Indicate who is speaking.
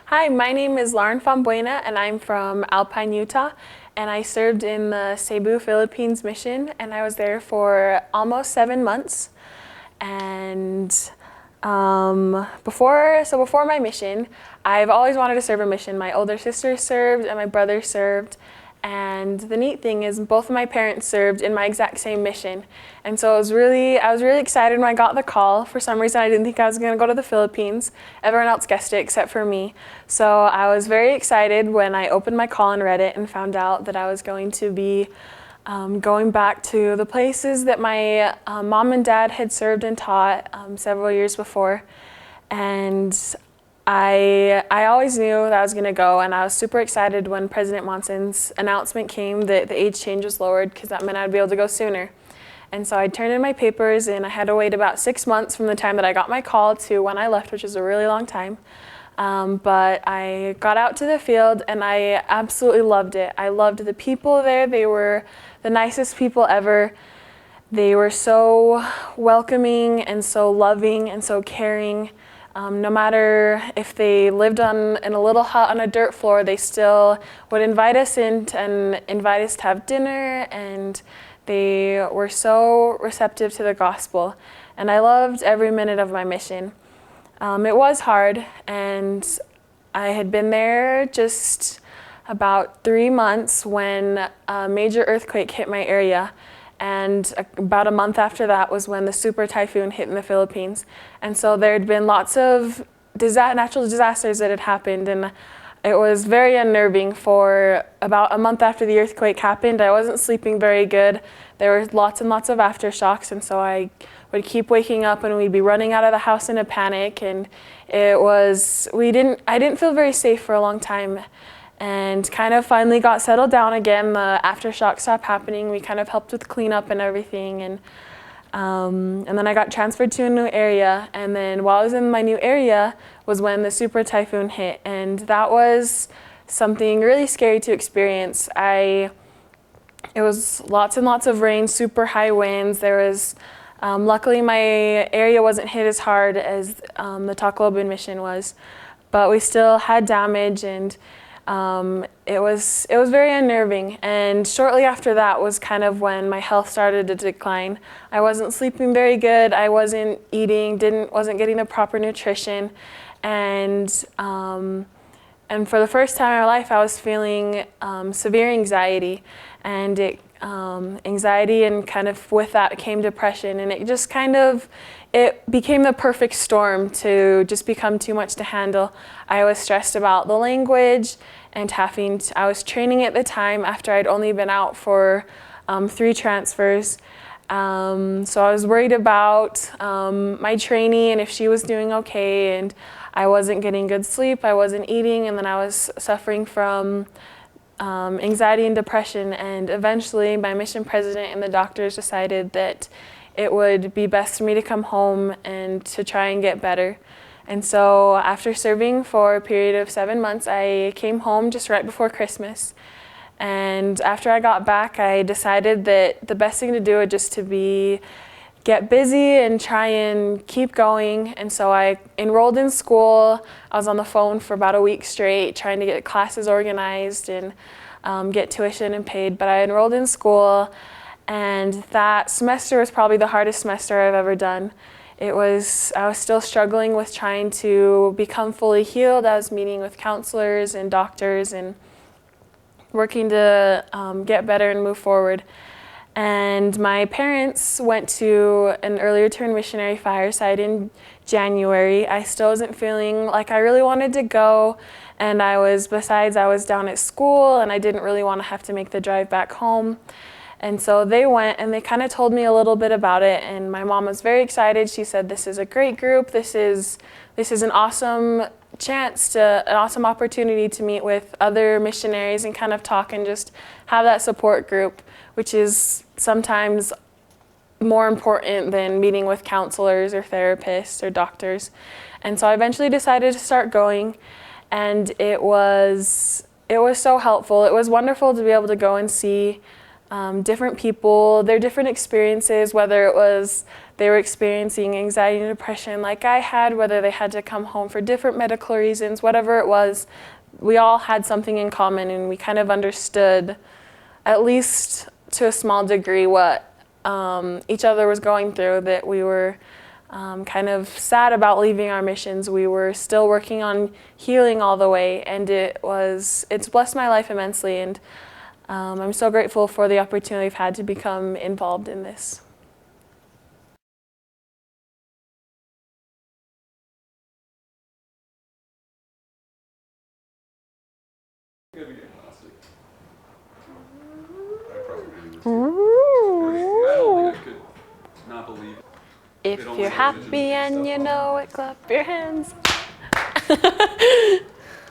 Speaker 1: Hi, my name is Lauren Fambuena, and I'm from Alpine, Utah, and I served in the Cebu, Philippines mission, and I was there for almost 7 months. And before my mission, I've always wanted to serve a mission. My older sister served, and my brother served. And the neat thing is both of my parents served in my exact same mission. And so I was really excited when I got the call. For some reason, I didn't think I was going to go to the Philippines. Everyone else guessed it except for me. So I was very excited when I opened my call and read it and found out that I was going to be going back to the places that my mom and dad had served and taught several years before. And I always knew that I was going to go, and I was super excited when President Monson's announcement came that the age change was lowered, because that meant I'd be able to go sooner. And so I turned in my papers, and I had to wait about 6 months from the time that I got my call to when I left, which is a really long time. But I got out to the field, and I absolutely loved it. I loved the people there. They were the nicest people ever. They were so welcoming and so loving and so caring. No matter if they lived in a little hut on a dirt floor, they still would invite us in and invite us to have dinner, and they were so receptive to the gospel. And I loved every minute of my mission. It was hard, and I had been there just about 3 months when a major earthquake hit my area. And about a month after that was when the super typhoon hit in the Philippines. And so there had been lots of natural disasters that had happened, and it was very unnerving. For about a month after the earthquake happened, I wasn't sleeping very good. There were lots and lots of aftershocks, and so I would keep waking up and we'd be running out of the house in a panic, and I didn't feel very safe for a long time. And kind of finally got settled down again. The aftershocks stopped happening. We kind of helped with cleanup and everything. And then I got transferred to a new area. And then while I was in my new area was when the super typhoon hit. And that was something really scary to experience. It was lots and lots of rain, super high winds. Luckily my area wasn't hit as hard as the Tacloban mission was. But we still had damage, and it was very unnerving. And shortly after that was kind of when my health started to decline. I wasn't sleeping very good. I wasn't eating, wasn't getting the proper nutrition, and for the first time in my life, I was feeling severe anxiety, and anxiety, and kind of with that came depression, and it became the perfect storm to just become too much to handle. I was stressed about the language, and I was training at the time after I'd only been out for 3 transfers. So I was worried about my trainee and if she was doing okay, and I wasn't getting good sleep, I wasn't eating, and then I was suffering from anxiety and depression. And eventually my mission president and the doctors decided that it would be best for me to come home and to try and get better. And so after serving for a period of 7 months, I came home just right before Christmas. And after I got back, I decided that the best thing to do would just to get busy and try and keep going. And so I enrolled in school. I was on the phone for about a week straight trying to get classes organized and get tuition and paid. But I enrolled in school, and that semester was probably the hardest semester I've ever done. I was still struggling with trying to become fully healed. I was meeting with counselors and doctors and working to get better and move forward. And my parents went to an early return missionary fireside in January. I still wasn't feeling like I really wanted to go, and besides I was down at school, and I didn't really want to have to make the drive back home. And so they went, and they kind of told me a little bit about it, and my mom was very excited. She said, "This is a great group. This is an awesome an awesome opportunity to meet with other missionaries and kind of talk and just have that support group," which is sometimes more important than meeting with counselors or therapists or doctors. And so I eventually decided to start going, and it was so helpful. It was wonderful to be able to go and see different people, their different experiences, whether it was they were experiencing anxiety and depression like I had, whether they had to come home for different medical reasons, whatever it was, we all had something in common, and we kind of understood, at least to a small degree, what each other was going through, that we were kind of sad about leaving our missions. We were still working on healing all the way, and it's blessed my life immensely, and I'm so grateful for the opportunity I've had to become involved in this. If you're happy and you know it, clap your hands.